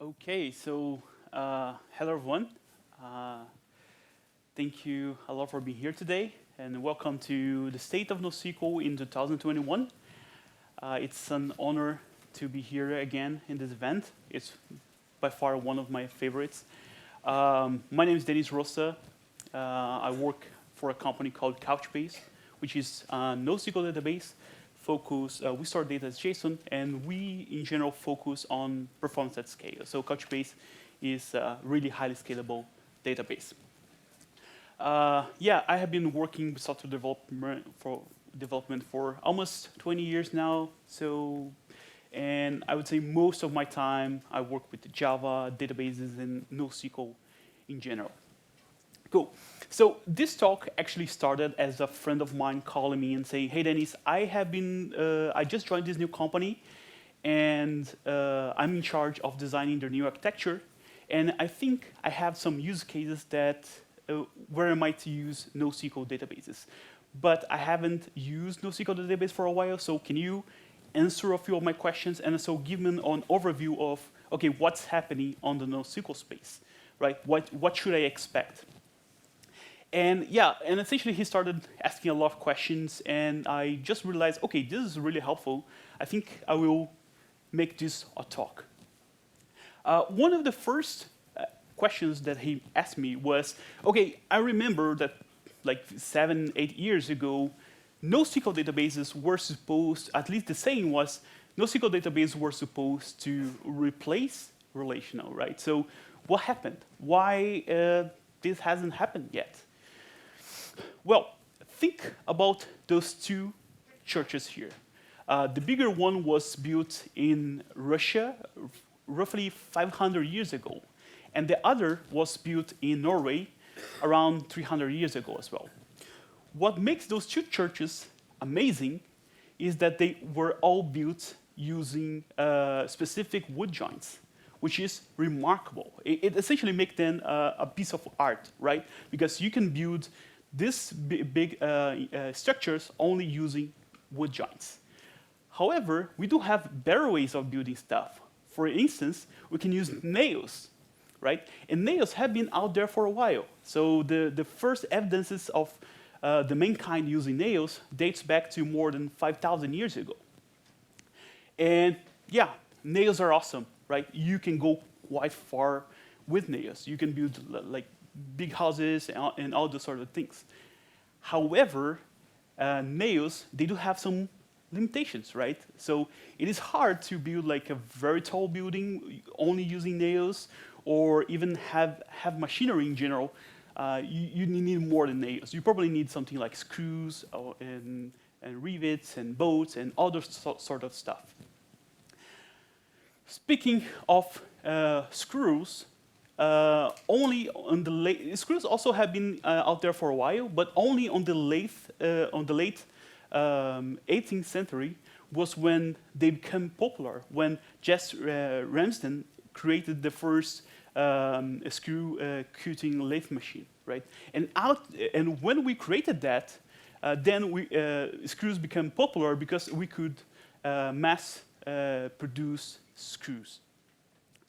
Okay, so hello everyone. Uh, Thank you a lot for being here today, and welcome to the State of NoSQL in 2021. It's an honor to be here again in this event. It's by far one of my favorites. My name is Denis Rosa. I work for a company called Couchbase, which is a NoSQL database. We store data as JSON, and we, in general, focus on performance at scale. So Couchbase is a really highly scalable database. I have been working with software development for almost 20 years now. And I would say most of my time I work with Java, databases, and NoSQL in general. Cool. So this talk actually started as a friend of mine calling me and saying, "Hey, Dennis, I just joined this new company, and I'm in charge of designing their new architecture, and I think I have some use cases that where I might use NoSQL databases, but I haven't used NoSQL database for a while. So can you answer a few of my questions and also give me an overview of what's happening on the NoSQL space, right? What should I expect?" And essentially he started asking a lot of questions, and I just realized, okay, this is really helpful. I think I will make this a talk. One of the first questions that he asked me was, okay, I remember that like 7, 8 years ago, NoSQL databases were supposed, at least the saying was, NoSQL databases were supposed to replace relational, right? So what happened? Why this hasn't happened yet? Well, think about those two churches here. The bigger one was built in Russia roughly 500 years ago, and the other was built in Norway around 300 years ago as well. What makes those two churches amazing is that they were all built using specific wood joints, which is remarkable. It essentially makes them a piece of art, right? Because you can build these big structures only using wood joints. However, we do have better ways of building stuff. For instance, we can use nails, right? And nails have been out there for a while. So the first evidences of the mankind using nails dates back to more than 5,000 years ago. And yeah, nails are awesome, right? You can go quite far with nails. You can build like big houses and all those sort of things. However, nails, they do have some limitations, right? So it is hard to build like a very tall building only using nails, or even have machinery in general. You need more than nails. You probably need something like screws and rivets and bolts and all those sort of stuff. Speaking of screws, screws also have been out there for a while, but only on the late 18th century was when they became popular, when Jess Ramsden created the first screw cutting lathe machine, right? And when we created that, then screws became popular because we could mass produce screws.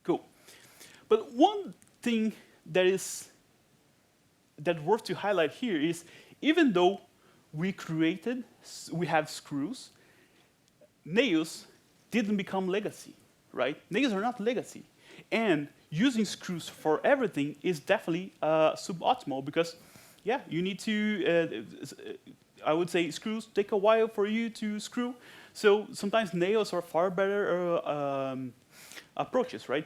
Cool. But one thing that worth to highlight here is, even though we have screws, nails didn't become legacy, right? Nails are not legacy. And using screws for everything is definitely suboptimal because, yeah, you need to, I would say screws take a while for you to screw. So sometimes nails are far better approaches, right?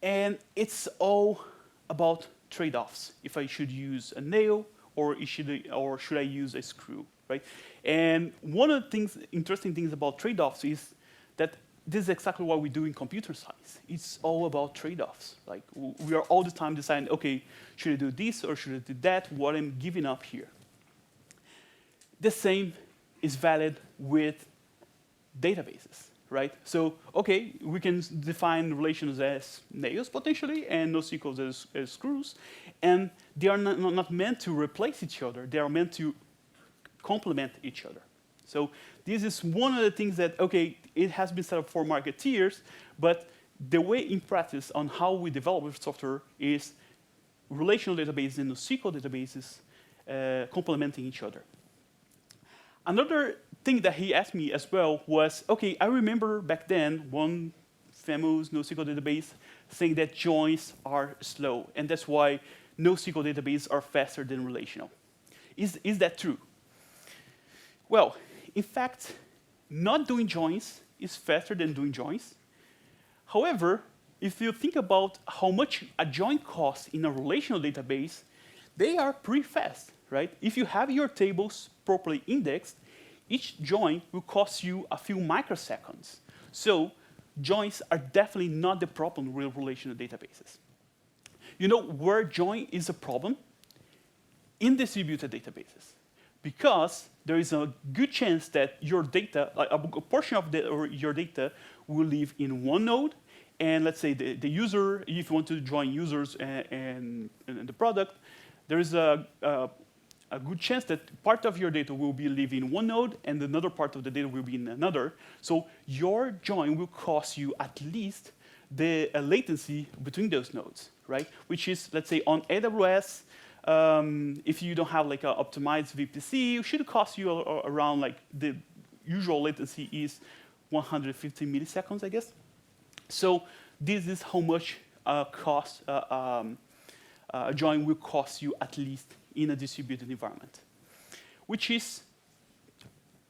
And it's all about trade-offs. If I should use a nail or should I use a screw, right? And one of the interesting things about trade-offs is that this is exactly what we do in computer science. It's all about trade-offs. Like we are all the time deciding, okay, should I do this or should I do that? What I'm giving up here. The same is valid with databases, right? So, okay, we can define relations as nails potentially and NoSQL as screws, and they are not meant to replace each other. They are meant to complement each other. So this is one of the things that, okay, it has been set up for marketeers, but the way in practice on how we develop software is relational databases and NoSQL databases complementing each other. Another thing that he asked me as well was, okay, I remember back then one famous NoSQL database saying that joins are slow, and that's why NoSQL databases are faster than relational. Is that true? Well, in fact, not doing joins is faster than doing joins. However, if you think about how much a join costs in a relational database, they are pretty fast, right? If you have your tables properly indexed, each join will cost you a few microseconds. So joins are definitely not the problem with relational databases. You know where join is a problem? In distributed databases. Because there is a good chance that your data, a portion of your data will live in one node, and let's say the user, if you want to join users and the product, there is a good chance that part of your data will be live in one node and another part of the data will be in another. So your join will cost you at least the latency between those nodes, right? Which is, let's say, on AWS, if you don't have like an optimized VPC, it should cost you around like the usual latency is 150 milliseconds, I guess. So this is how much cost a join will cost you at least in a distributed environment, which is,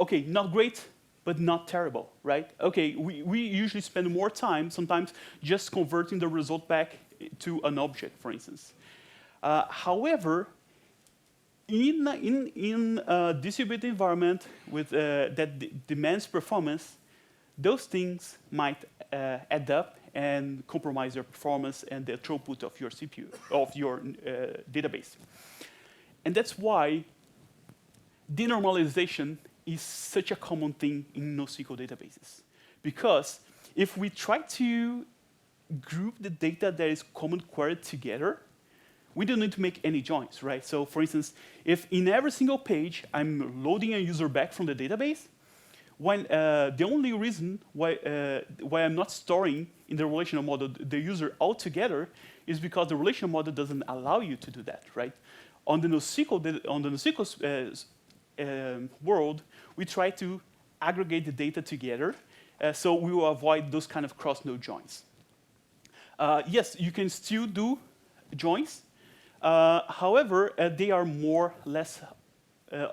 okay, not great, but not terrible, right? Okay, we usually spend more time sometimes just converting the result back to an object, for instance. However, in a distributed environment with, that demands performance, those things might add up and compromise your performance and the throughput of your CPU, of your database. And that's why denormalization is such a common thing in NoSQL databases. Because if we try to group the data that is common queried together, we don't need to make any joins, right? So for instance, if in every single page I'm loading a user back from the database, when the only reason why I'm not storing in the relational model the user altogether is because the relational model doesn't allow you to do that, right? On the NoSQL world, we try to aggregate the data together, so we will avoid those kind of cross-node joins. Yes, you can still do joins. However, they are less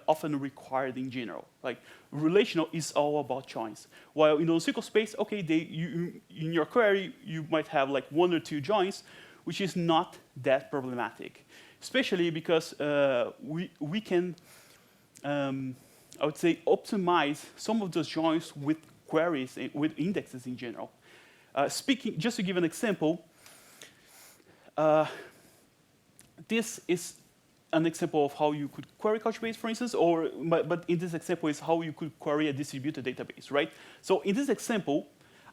often required in general. Like relational is all about joins. While in the NoSQL space, okay, in your query you might have like 1 or 2 joins, which is not that problematic. Especially because we can, I would say, optimize some of those joins with queries, with indexes in general. Just to give an example, this is an example of how you could query Couchbase, for instance, but in this example is how you could query a distributed database, right? So in this example,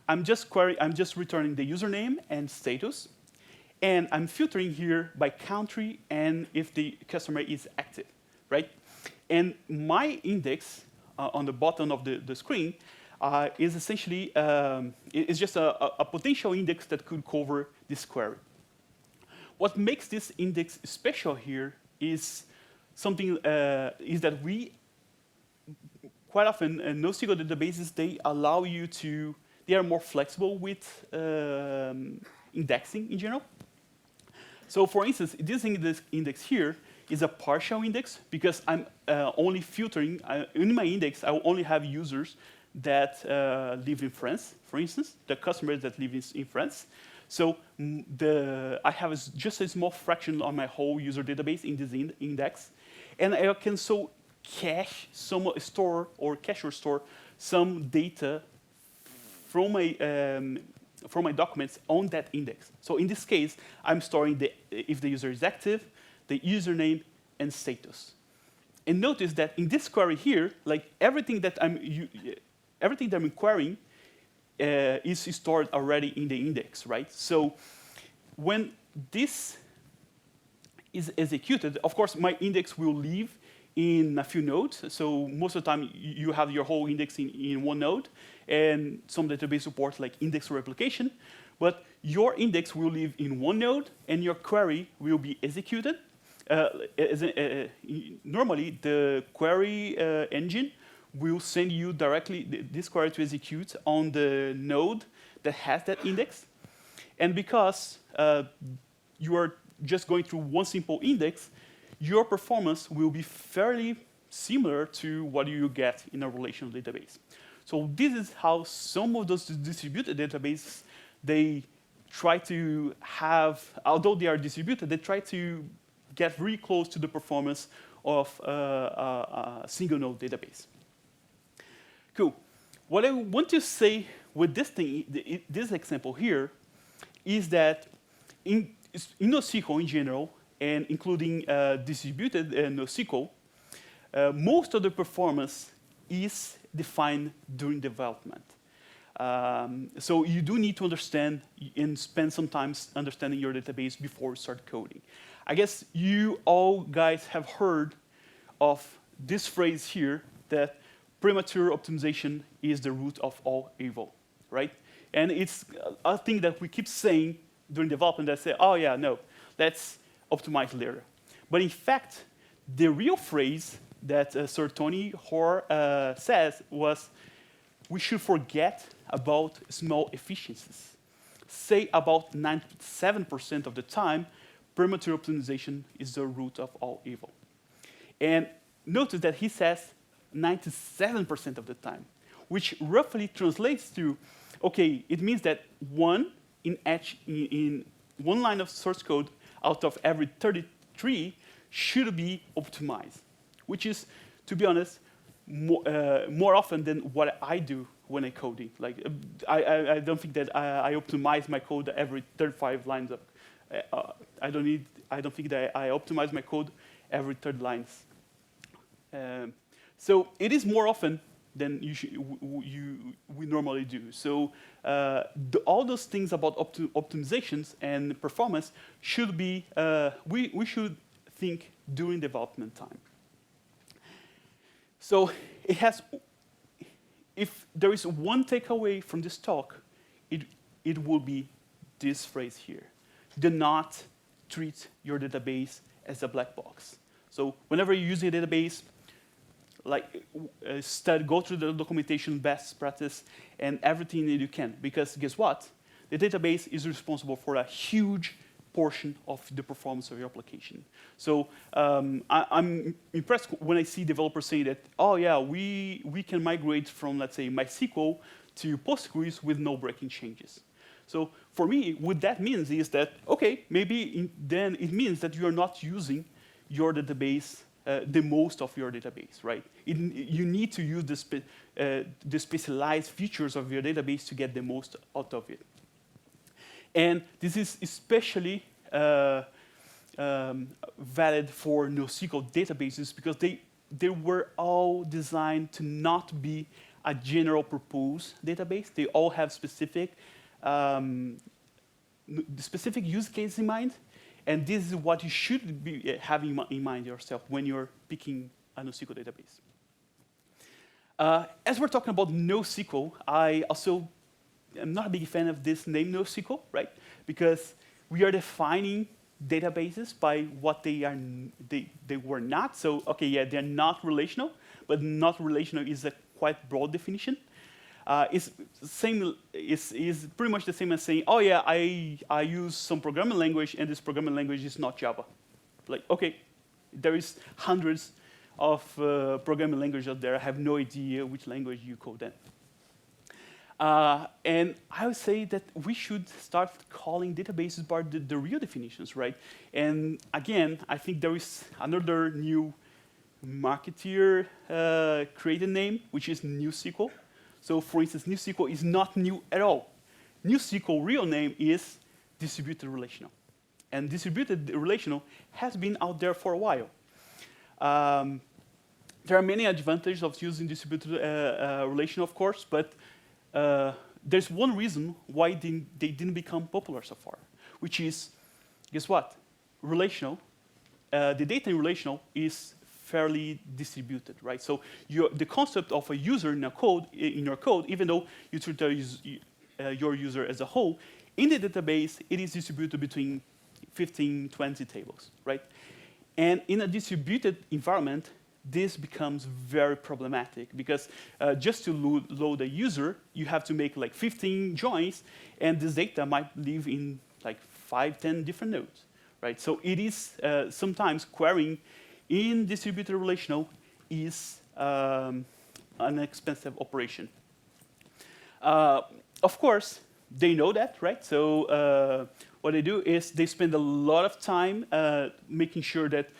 I'm just returning the username and status, and I'm filtering here by country and if the customer is active, right? And my index on the bottom of the screen is essentially is just a potential index that could cover this query. What makes this index special here is something is that we quite often NoSQL databases, they allow you to, they are more flexible with indexing in general. So for instance, this index here is a partial index because I'm only filtering, in my index, I will only have users that live in France, for instance, the customers that live in France. So I have just a small fraction on my whole user database in this index. And I can cache, store or store some data from my documents on that index. So in this case, I'm storing if the user is active, the username, and status. And notice that in this query here, like everything that I'm querying is stored already in the index, right? So when this is executed, of course, my index will live in a few nodes. So most of the time, you have your whole index in one node, and some database supports like index replication. but your index will live in one node, and your query will be executed. Normally, the query engine will send you directly this query to execute on the node that has that index. And because you are just going through one simple index, your performance will be fairly similar to what you get in a relational database. So this is how some of those distributed databases, they try to have, although they are distributed, they try to get really close to the performance of a single node database. Cool. What I want to say with this thing, this example here, is that in NoSQL in general, and including distributed NoSQL, most of the performance is defined during development. So you do need to understand and spend some time understanding your database before you start coding. I guess you all guys have heard of this phrase here, that premature optimization is the root of all evil, right? And it's a thing that we keep saying during development that say, oh yeah, no, let's optimize later. But in fact, the real phrase that Sir Tony Hoare says was, we should forget about small efficiencies. Say about 97% of the time, premature optimization is the root of all evil. And notice that he says 97% of the time, which roughly translates to, okay, it means that in one line of source code out of every 33 should be optimized, which is, to be honest, more often than what I do when I'm coding. Like, I don't think that I optimize my code every 35 lines of. I don't think that I optimize my code every 30 lines. So it is more often than we normally do. So all those things about optimizations and performance should be, we should think during development time. So it has, if there is one takeaway from this talk, it will be this phrase here. Do not treat your database as a black box. So whenever you use a database, like go through the documentation, best practice, and everything that you can. Because guess what? The database is responsible for a huge portion of the performance of your application. So I'm impressed when I see developers say that, oh yeah, we can migrate from, let's say, MySQL to Postgres with no breaking changes. So for me, what that means is that, okay, maybe then it means that you are not using your database, the most of your database, right? You need to use the specialized features of your database to get the most out of it. And this is especially valid for NoSQL databases because they were all designed to not be a general purpose database. They all have specific use case in mind. And this is what you should be having in mind yourself when you're picking a NoSQL database. As we're talking about NoSQL, I also am not a big fan of this name NoSQL, right? Because we are defining databases by what they were not. So, okay, yeah, they're not relational, but not relational is a quite broad definition. It's pretty much the same as saying, oh yeah, I use some programming language, and this programming language is not Java. Like, okay, there is hundreds of programming languages out there. I have no idea which language you code in. And I would say that we should start calling databases by the real definitions, right? And again, I think there is another new marketeer created name, which is NewSQL. So for instance, NewSQL is not new at all. NewSQL real name is distributed relational. And distributed relational has been out there for a while. There are many advantages of using distributed relational, of course, but there's one reason why they didn't become popular so far, which is, guess what? Relational, the data in relational is fairly distributed, right? So the concept of a user in your code, even though you treat your user as a whole, In the database, it is distributed between 15, 20 tables, right? And in a distributed environment, this becomes very problematic because just to load a user, you have to make like 15 joins, and this data might live in like 5, 10 different nodes, right? So it is sometimes querying in distributed relational is an expensive operation. Of course, they know that, right? So what they do is they spend a lot of time making sure that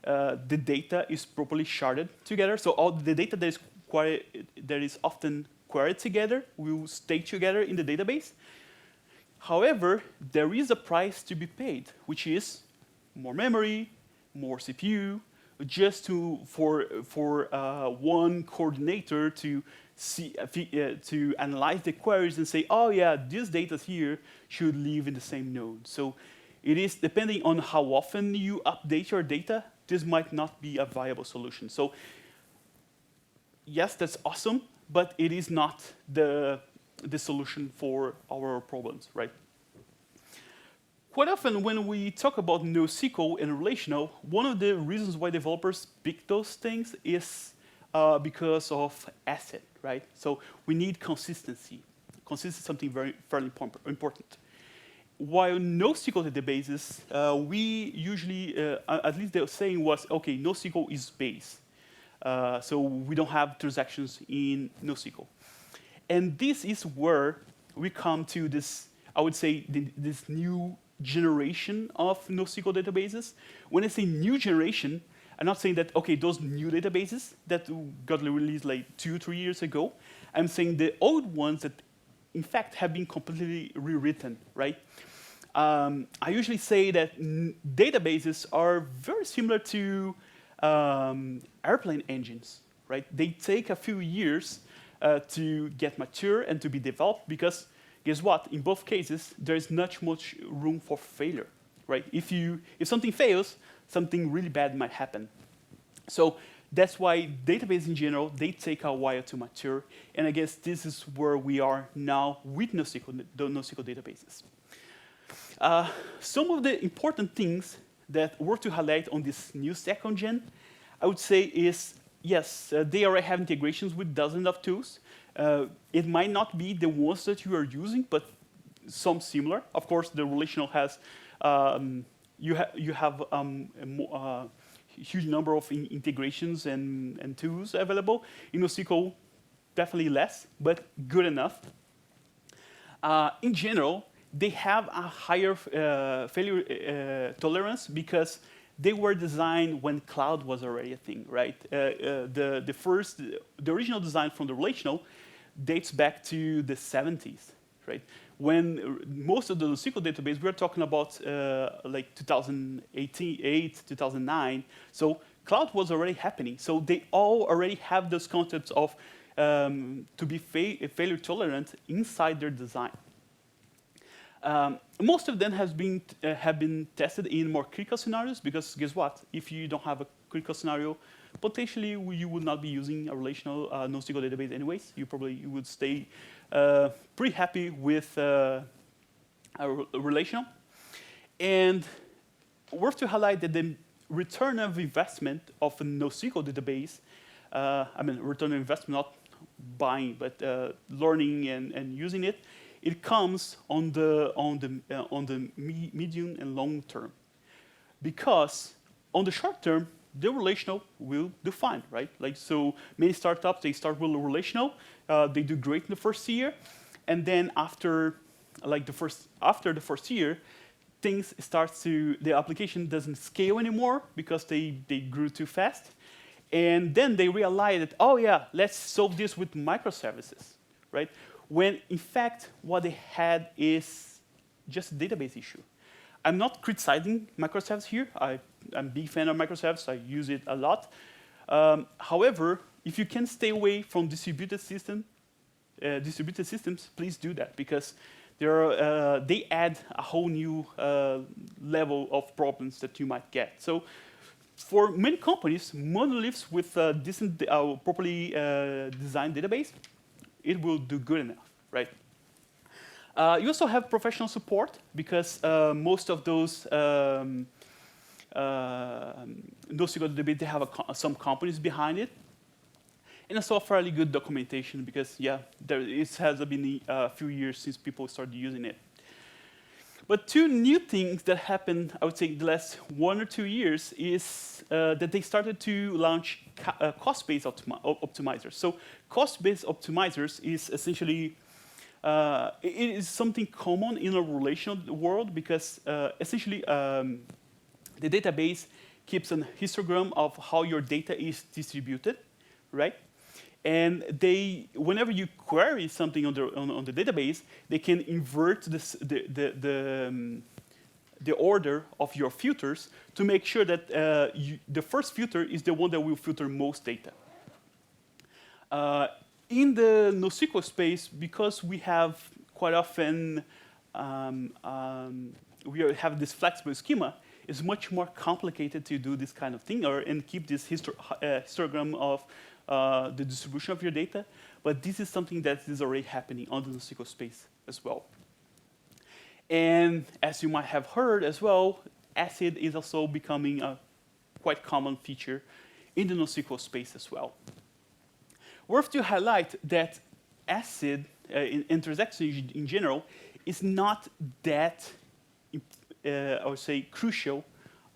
the data is properly sharded together. So all the data that is often queried together will stay together in the database. However, there is a price to be paid, which is more memory, more CPU, just for one coordinator to to analyze the queries and say, oh yeah, this data here should live in the same node. So it is depending on how often you update your data, this might not be a viable solution. So yes, that's awesome, but it is not the solution for our problems, right? Quite often when we talk about NoSQL and relational, one of the reasons why developers pick those things is because of asset, right? So we need consistency. Consistency is something fairly important. While NoSQL databases, we usually, at least the saying was, okay, NoSQL is base. So we don't have transactions in NoSQL. And this is where we come to this, I would say, this new generation of NoSQL databases. When I say new generation, I'm not saying that, okay, those new databases that got released like 2 or 3 years ago. I'm saying the old ones that, in fact, have been completely rewritten, right? I usually say that databases are very similar to airplane engines, right? They take a few years to get mature and to be developed because, guess what? In both cases, there is not much room for failure, right? If something fails, something really bad might happen. So that's why databases in general, they take a while to mature. And I guess this is where we are now with the NoSQL databases. Some of the important things that were to highlight on this new second gen, I would say is, yes, they already have integrations with dozens of tools. It might not be the ones that you are using, but some similar. Of course, the relational has, you have a huge number of integrations and tools available. In NoSQL, definitely less, but good enough. In general, they have a higher failure tolerance because they were designed when cloud was already a thing, right? The original design from the relational dates back to the 70s, right? When most of the NoSQL database, we're talking about like 2008, 2009. So cloud was already happening. So they all already have those concepts of to be failure tolerant inside their design. Most of them have been tested in more critical scenarios because guess what? If you don't have a critical scenario, potentially you would not be using a relational NoSQL database anyways. You would stay pretty happy with a relational. And worth to highlight that the return of investment of a NoSQL database, return of investment, not buying, but learning and using it, it comes on the medium and long term. Because on the short term, the relational will do fine, right? Like, so many startups, they start with a relational, they do great in the first year, and then after the first year, things the application doesn't scale anymore because they grew too fast. And then they realize that, oh yeah, let's solve this with microservices, right? When in fact, what they had is just a database issue. I'm not criticizing microservices here. I'm a big fan of microservices. I use it a lot. However, if you can stay away from distributed systems, please do that because they add a whole new level of problems that you might get. So for many companies, monoliths with a decent, properly designed database, it will do good enough, right? You also have professional support because most of those NoSQL DB, they have some companies behind it. And also a fairly good documentation because, yeah, it has been a few years since people started using it. But two new things that happened, I would say, the last 1 or 2 years is that they started to launch cost-based optimizers. So cost-based optimizers is essentially, it is something common in a relational world because essentially the database keeps a histogram of how your data is distributed, right? And whenever you query something on the database, they can invert the order of your filters to make sure that the first filter is the one that will filter most data. In the NoSQL space, because we have quite often we have this flexible schema, it's much more complicated to do this kind of thing and keep this histogram of the distribution of your data, but this is something that is already happening on the NoSQL space as well. And as you might have heard as well, ACID is also becoming a quite common feature in the NoSQL space as well. Worth to highlight that ACID and transactions in general is not that, I would say, crucial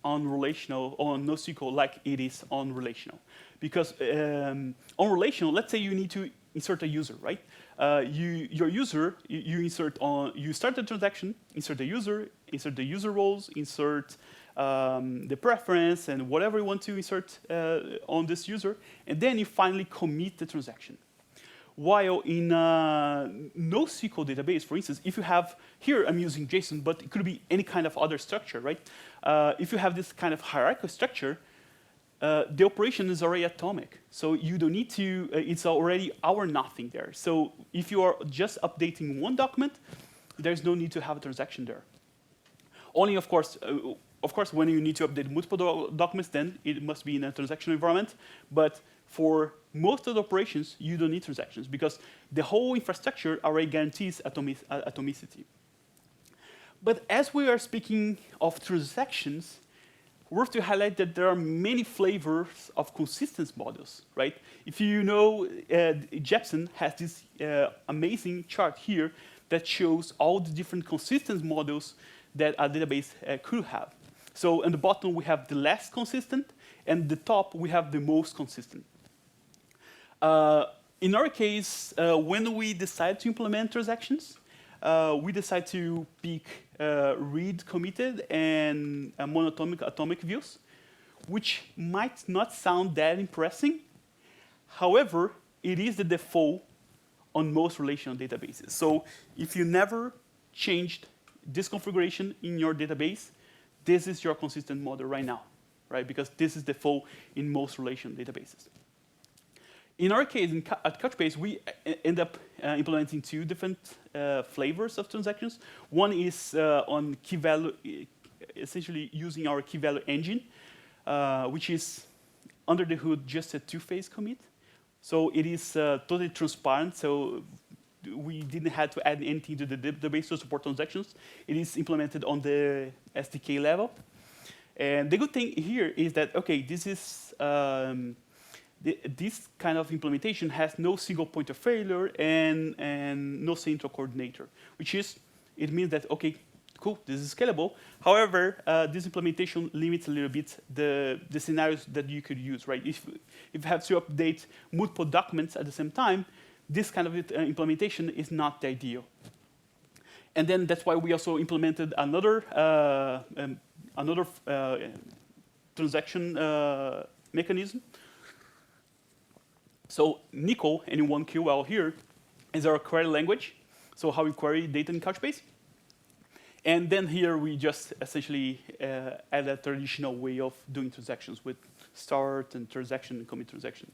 on relational, on NoSQL like it is on relational. Because on relational, let's say you need to insert a user, right? Your user, you start the transaction, insert the user roles, insert the preference and whatever you want to insert on this user, and then you finally commit the transaction. While in a NoSQL database, for instance, if you have, here I'm using JSON, but it could be any kind of other structure, right? If you have this kind of hierarchical structure, the operation is already atomic. So you don't need to, it's already our nothing there. So if you are just updating one document, there's no need to have a transaction there. Only, of course, when you need to update multiple documents, then it must be in a transactional environment. But for most of the operations, you don't need transactions because the whole infrastructure already guarantees atomicity. But as we are speaking of transactions, worth to highlight that there are many flavors of consistency models, right? If you know, Jepsen has this amazing chart here that shows all the different consistency models that a database could have. So in the bottom, we have the less consistent, and the top, we have the most consistent. In our case, when we decide to implement transactions, we decide to pick read committed and monatomic atomic views, which might not sound that impressive. However, it is the default on most relational databases. So if you never changed this configuration in your database, this is your consistent model right now, right? Because this is default in most relational databases. In our case, at Couchbase, we end up implementing two different flavors of transactions. One is on key value, essentially using our key value engine, which is under the hood just a two-phase commit. So it is totally transparent. So we didn't have to add anything to the database to support transactions. It is implemented on the SDK level. And the good thing here is that, okay, this is this kind of implementation has no single point of failure and no central coordinator, which is, it means that, okay, cool, this is scalable. However, this implementation limits a little bit the scenarios that you could use, right? If you have to update multiple documents at the same time, this kind of implementation is not the ideal. And then that's why we also implemented another transaction mechanism. So Nickel, N1QL here, is our query language. So how we query data in Couchbase. And then here we just essentially add a traditional way of doing transactions with start and transaction and commit transaction.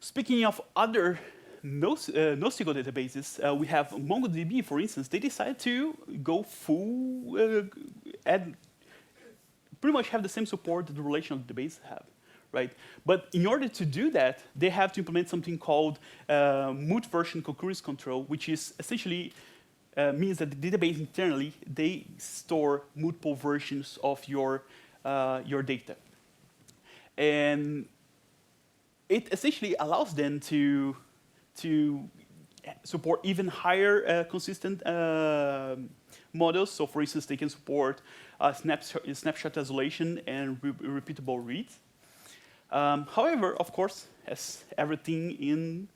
Speaking of other NoSQL databases, we have MongoDB, for instance. They decided to go full, and pretty much have the same support that the relational databases have, right? But in order to do that, they have to implement something called multi-version concurrency control, which is essentially means that the database internally, they store multiple versions of your data. And it essentially allows them to support even higher consistent models. So for instance, they can support snapshot isolation and repeatable reads. However, of course, as everything in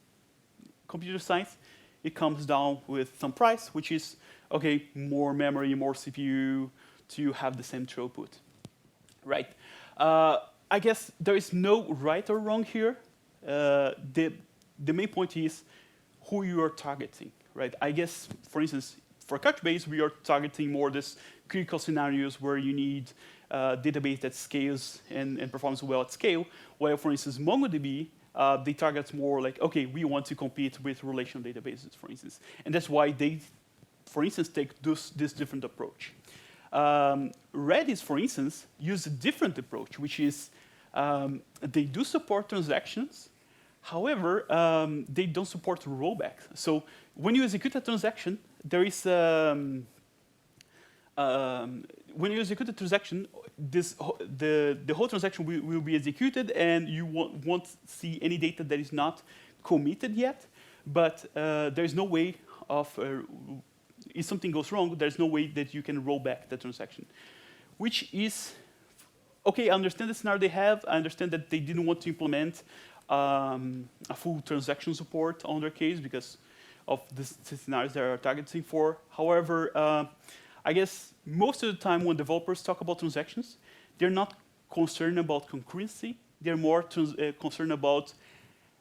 computer science, it comes down with some price, which is, okay, more memory, more CPU to have the same throughput, right? I guess there is no right or wrong here. The main point is who you are targeting, right? I guess, for instance, for Couchbase, we are targeting more this critical scenarios where you need a database that scales and performs well at scale, while, for instance, MongoDB, they target more like, okay, we want to compete with relational databases, for instance. And that's why they, for instance, take this different approach. Redis, for instance, use a different approach, which is they do support transactions. However, they don't support rollbacks. So when you execute a transaction, there is when you execute a transaction, the whole transaction will be executed, and you won't see any data that is not committed yet. But there is no way of if something goes wrong, there's no way that you can roll back the transaction, which is okay. I understand the scenario they have. I understand that they didn't want to implement a full transaction support on their case because of the scenarios they are targeting for. However, I guess most of the time when developers talk about transactions, they're not concerned about concurrency. They're more concerned about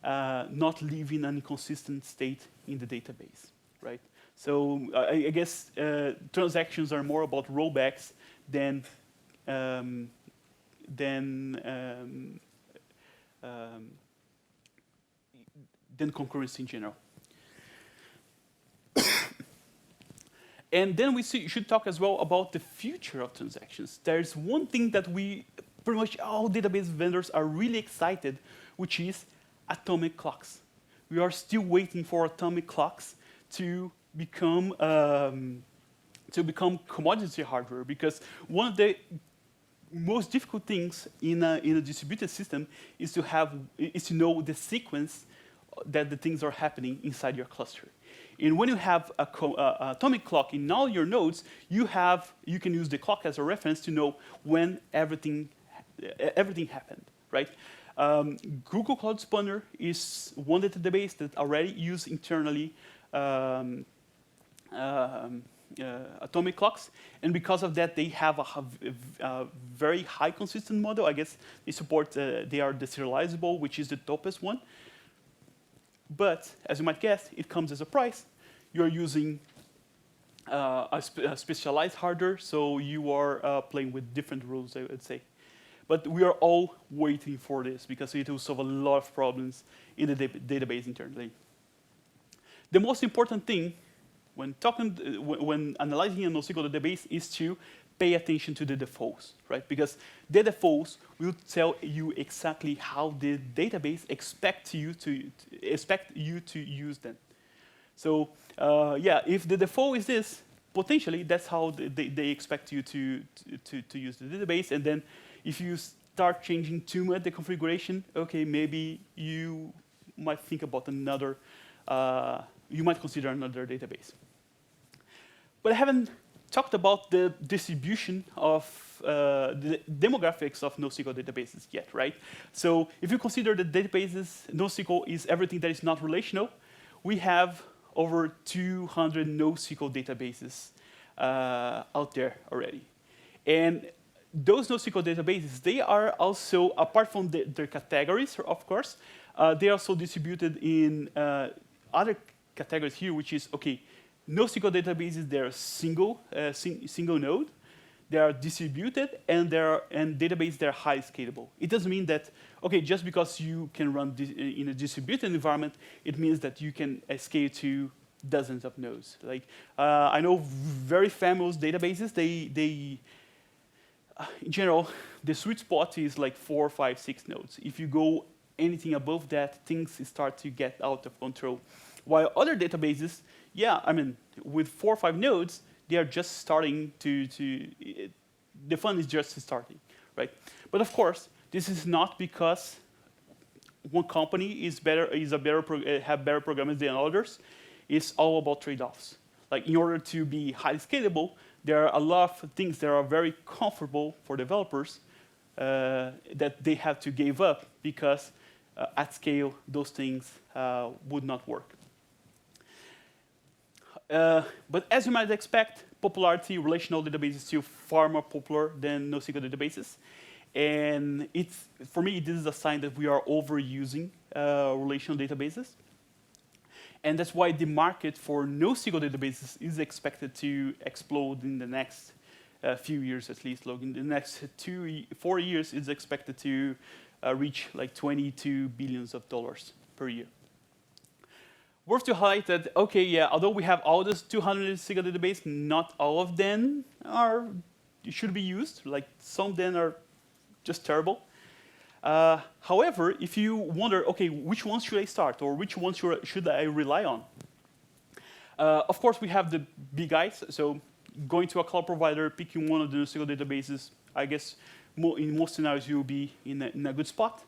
not leaving an inconsistent state in the database, right? So I guess transactions are more about rollbacks than concurrency in general. And then we should talk as well about the future of transactions. There's one thing that pretty much all database vendors are really excited, which is atomic clocks. We are still waiting for atomic clocks to become commodity hardware, because one of the most difficult things in a distributed system is to know the sequence that the things are happening inside your cluster. And when you have a atomic clock in all your nodes, you can use the clock as a reference to know when everything happened, right? Google Cloud Spanner is one database that already uses internally atomic clocks, and because of that, they have a very high consistent model. I guess they support they are deserializable, which is the toughest one. But as you might guess, it comes as a price. You're using a specialized hardware, so you are playing with different rules, I would say. But we are all waiting for this because it will solve a lot of problems in the database internally. The most important thing when analyzing a NoSQL database is to pay attention to the defaults, right? Because the defaults will tell you exactly how the database expects you to use them. So yeah, if the default is this, potentially that's how they expect you to use the database. And then if you start changing too much the configuration, okay, maybe you might think about another. You might consider another database. But I haven't talked about the distribution of the demographics of NoSQL databases yet, right? So if you consider that databases, NoSQL is everything that is not relational, we have over 200 NoSQL databases out there already. And those NoSQL databases, they are also, apart from their categories, of course, they are also distributed in other categories here, which is, okay, NoSQL databases, they're single node, they are distributed, and database, they're highly scalable. It doesn't mean that, okay, just because you can run in a distributed environment, it means that you can scale to dozens of nodes. Like, I know very famous databases, they in general, the sweet spot is like 4, 5, 6 nodes. If you go anything above that, things start to get out of control. While other databases, yeah, I mean, with 4 or 5 nodes, they are just starting the fun is just starting, right? But of course, this is not because one company have better programmers than others. It's all about trade-offs. Like in order to be highly scalable, there are a lot of things that are very comfortable for developers that they have to give up because at scale, those things would not work. But as you might expect, popularity, relational databases is still far more popular than NoSQL databases. And for me, this is a sign that we are overusing relational databases. And that's why the market for NoSQL databases is expected to explode in the next few years, at least. In the next 4 years, it's expected to reach like $22 billion per year. Worth to highlight that, okay, yeah, although we have all these 200 SQL databases, not all of them should be used. Like some of them are just terrible. However, if you wonder, okay, which ones should I start or which ones should I rely on? Of course, we have the big guys. So going to a cloud provider, picking one of the NoSQL databases, I guess in most scenarios you'll be in a good spot.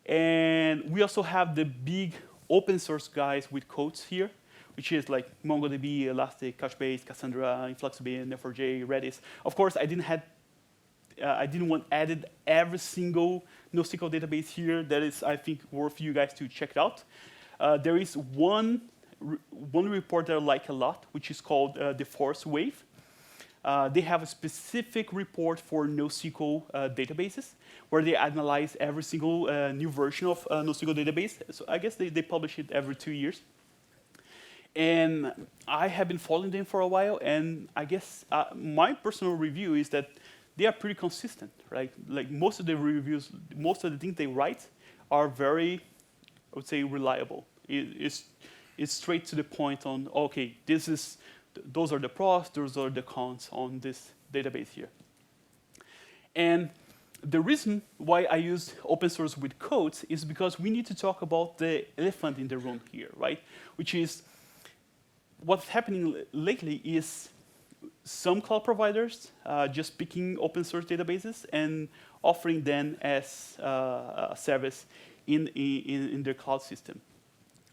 And we also have the big open source guys with codes here, which is like MongoDB, Elastic, Couchbase, Cassandra, InfluxDB, Neo4j, Redis. Of course, I didn't want added every single NoSQL database here. That is, I think, worth you guys to check it out. There is one report that I like a lot, which is called the Force Wave. They have a specific report for NoSQL databases, where they analyze every single new version of NoSQL database. So I guess they publish it every 2 years. And I have been following them for a while, and I guess my personal review is that they are pretty consistent, right? Like most of the reviews, most of the things they write are very, I would say, reliable. It's straight to the point on, okay, those are the pros, those are the cons on this database here. And the reason why I use open source with codes is because we need to talk about the elephant in the room here, right? Which is what's happening lately is some cloud providers just picking open source databases and offering them as a service in their cloud system.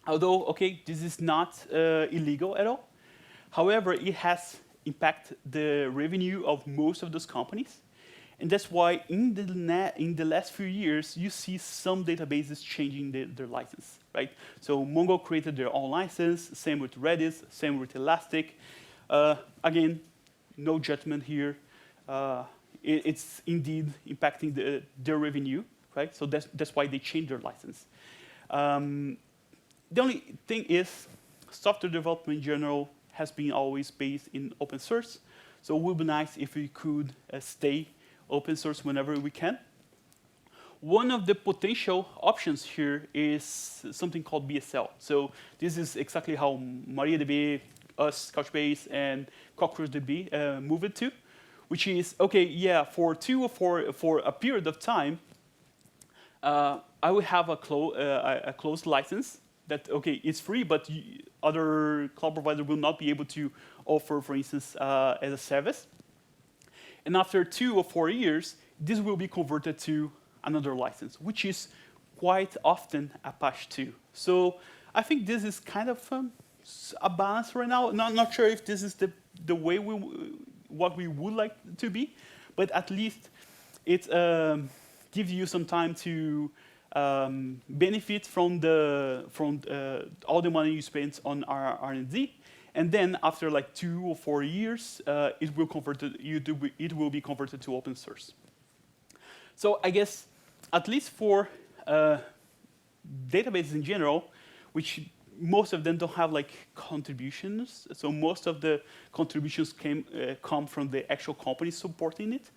Although, okay, this is not illegal at all. However, it has impacted the revenue of most of those companies. And that's why in the last few years, you see some databases changing their license, right? So Mongo created their own license, same with Redis, same with Elastic. Again, no judgment here. It's indeed impacting their revenue, right? So that's why they changed their license. The only thing is, software development in general has been always based in open source. So it would be nice if we could stay open source whenever we can. One of the potential options here is something called BSL. So this is exactly how MariaDB, us, Couchbase, and CockroachDB move it to, which is, okay, yeah, for a period of time, I will have a closed license that, okay, it's free, but other cloud providers will not be able to offer, for instance, as a service. And after 2 or 4 years, this will be converted to another license, which is quite often Apache 2. So I think this is kind of a balance right now. Not sure if this is the way what we would like to be, but at least it gives you some time to benefit from all the money you spent on R&D. And then after like 2 or 4 years, it will be converted to open source. So I guess at least for databases in general, which most of them don't have like contributions. So most of the contributions come from the actual companies supporting it.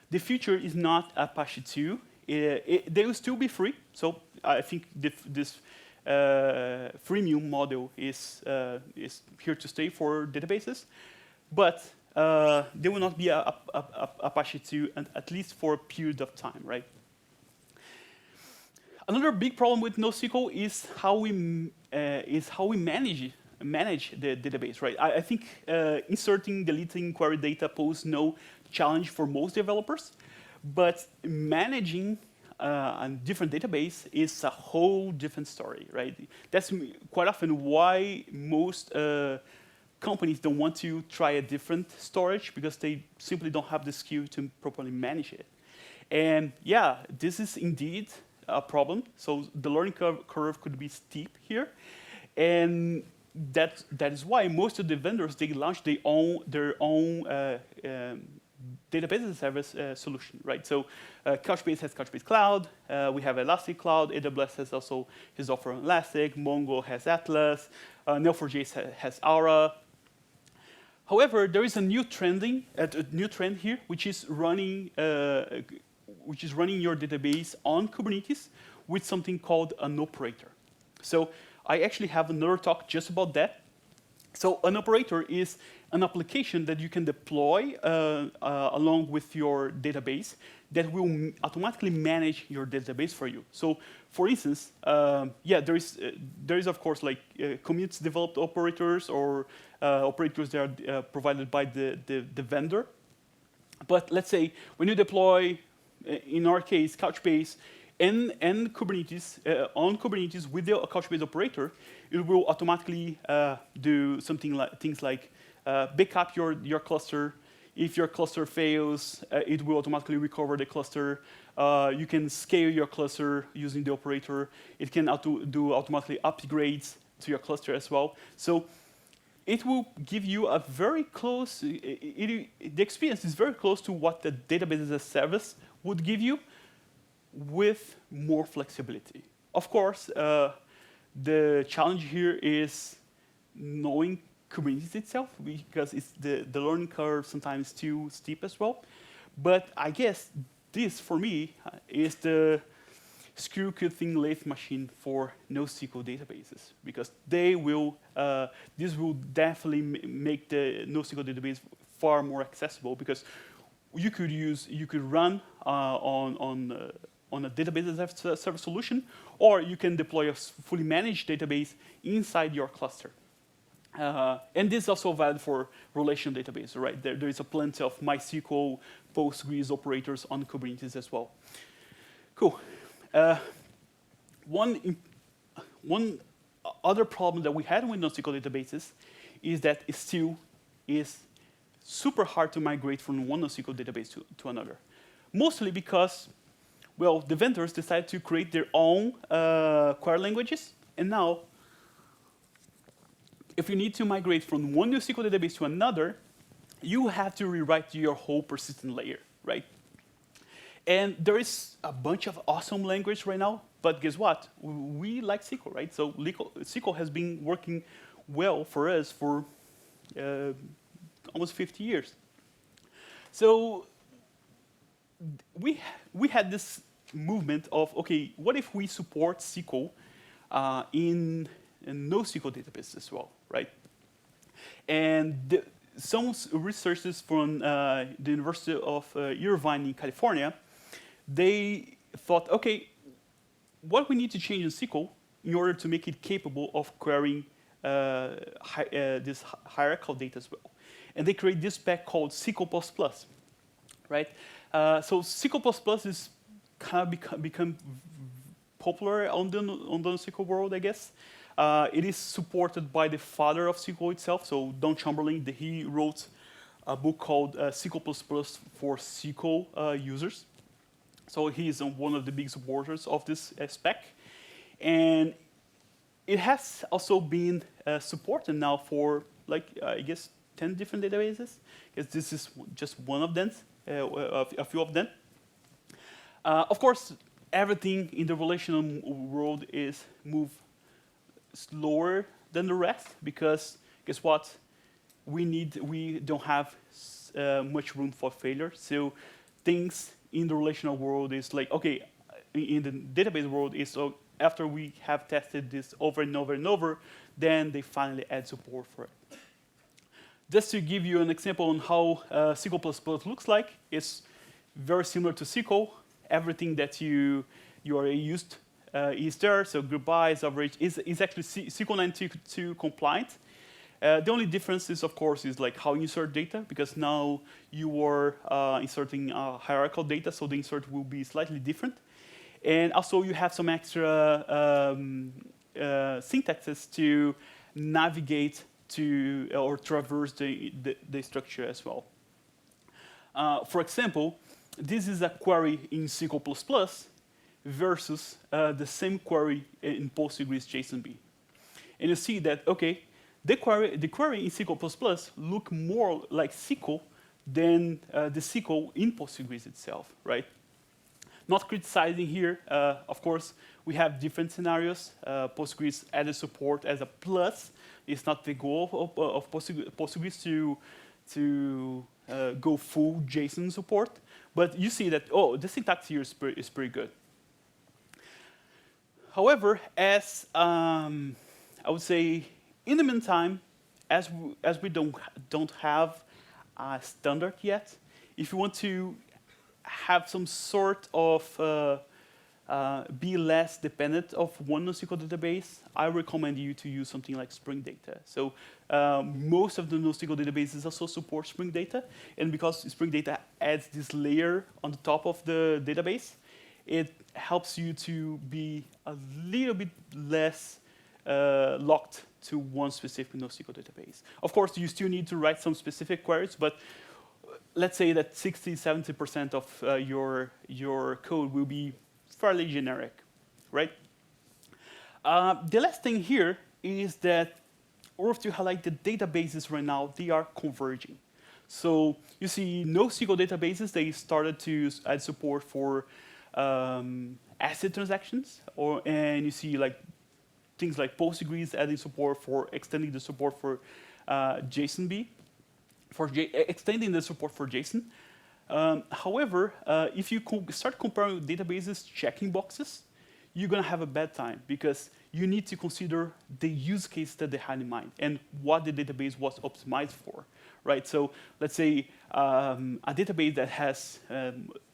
The future is not Apache 2. They will still be free. So I think this freemium model is here to stay for databases, but there will not be a Apache 2, at least for a period of time, right? Another big problem with NoSQL is how we manage manage the database, right? I think inserting, deleting query data poses no challenge for most developers, but managing a different database is a whole different story, right? That's quite often why most companies don't want to try a different storage because they simply don't have the skill to properly manage it. And yeah, this is indeed a problem. So the learning curve could be steep here. And that is why most of the vendors, they launch their own database as a service solution, right? So Couchbase has Couchbase Cloud. We have Elastic Cloud. AWS has also his offer on Elastic. Mongo has Atlas. Neo4j has Aura. However, there is a new trend here, which is running your database on Kubernetes with something called an operator. So I actually have another talk just about that. So an operator is an application that you can deploy along with your database that will automatically manage your database for you. So, for instance, there is of course like community-developed operators or operators that are provided by the vendor. But let's say when you deploy, in our case, Couchbase and Kubernetes on Kubernetes with the Couchbase operator, it will automatically do things like back up your cluster. If your cluster fails, it will automatically recover the cluster. You can scale your cluster using the operator. It can do automatically upgrades to your cluster as well. So it will give you a very close, the experience is very close to what the database as a service would give you with more flexibility. Of course, the challenge here is knowing Kubernetes itself, because it's the learning curve sometimes is too steep as well. But I guess this, for me, is the screw-cutting lathe machine for NoSQL databases, because they will, this will definitely make the NoSQL database far more accessible, because you could run on a database as a service solution, or you can deploy a fully managed database inside your cluster. And this is also valid for relational database, right? There is a plenty of MySQL, Postgres operators on Kubernetes as well. Cool. One other problem that we had with NoSQL databases is that it still is super hard to migrate from one NoSQL database to another. Mostly because, well, the vendors decided to create their own query languages, and now if you need to migrate from one NoSQL database to another, you have to rewrite your whole persistent layer, right? And there is a bunch of awesome language right now, but guess what? We like SQL, right? So SQL has been working well for us for almost 50 years. So we had this movement of, okay, what if we support SQL in NoSQL databases as well, right? And some researchers from the University of Irvine in California, they thought, okay, what we need to change in SQL in order to make it capable of querying this hierarchical data as well. And they create this spec called SQL Plus, right? So SQL is kind of become popular on the SQL world, I guess. It is supported by the father of SQL itself, so Don Chamberlain. He wrote a book called SQL for SQL users. So he is one of the big supporters of this spec. And it has also been supported now for, like, I guess, 10 different databases, because this is just one of them, a few of them. Of course, everything in the relational world is moved slower than the rest, because guess what? We don't have much room for failure. So things in the relational world is like, okay, in the database world is, so after we have tested this over and over and over, then they finally add support for it. Just to give you an example on how SQL++ looks like, it's very similar to SQL. Everything that you are used is there. So group bys, average is actually SQL 92 compliant. The only difference is, of course, is like how you insert data, because now you are inserting hierarchical data, so the insert will be slightly different. And also you have some extra syntaxes to navigate to or traverse the structure as well. For example, this is a query in SQL++ versus the same query in Postgres JSONB. And you see that, okay, the query in SQL++ look more like SQL than the SQL in Postgres itself, right? Not criticizing here, of course, we have different scenarios. Postgres added support as a plus. It's not the goal of Postgres to go full JSON support. But you see that, oh, the syntax here is pretty good. However, as I would say, in the meantime, as we don't have a standard yet, if you want to have some sort of be less dependent of one NoSQL database, I recommend you to use something like Spring Data. So most of the NoSQL databases also support Spring Data, and because Spring Data adds this layer on the top of the database, it helps you to be a little bit less locked to one specific NoSQL database. Of course, you still need to write some specific queries, but let's say that 60–70% of your code will be fairly generic, right? The last thing here is that worth to highlight the databases right now, they are converging. So you see NoSQL databases, they started to add support for ACID transactions, and you see like things like Postgres adding support for extending the support for JSONB, extending the support for JSON. However, if you start comparing databases checking boxes, you're going to have a bad time, because you need to consider the use case that they had in mind and what the database was optimized for, right? So let's say a database that has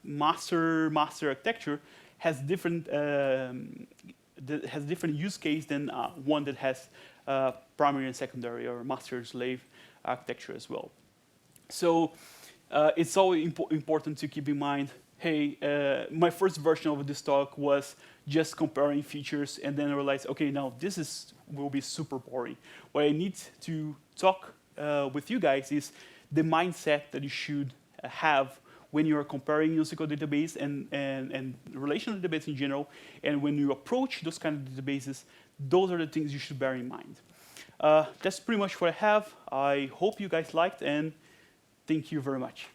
master architecture has different use case than one that has primary and secondary or master-slave architecture as well. So it's always important to keep in mind, hey, my first version of this talk was just comparing features, and then I realized, okay, now this will be super boring. What I need to talk with you guys is the mindset that you should have when you are comparing NoSQL database and relational database in general, and when you approach those kind of databases, those are the things you should bear in mind. That's pretty much what I have. I hope you guys liked, and thank you very much.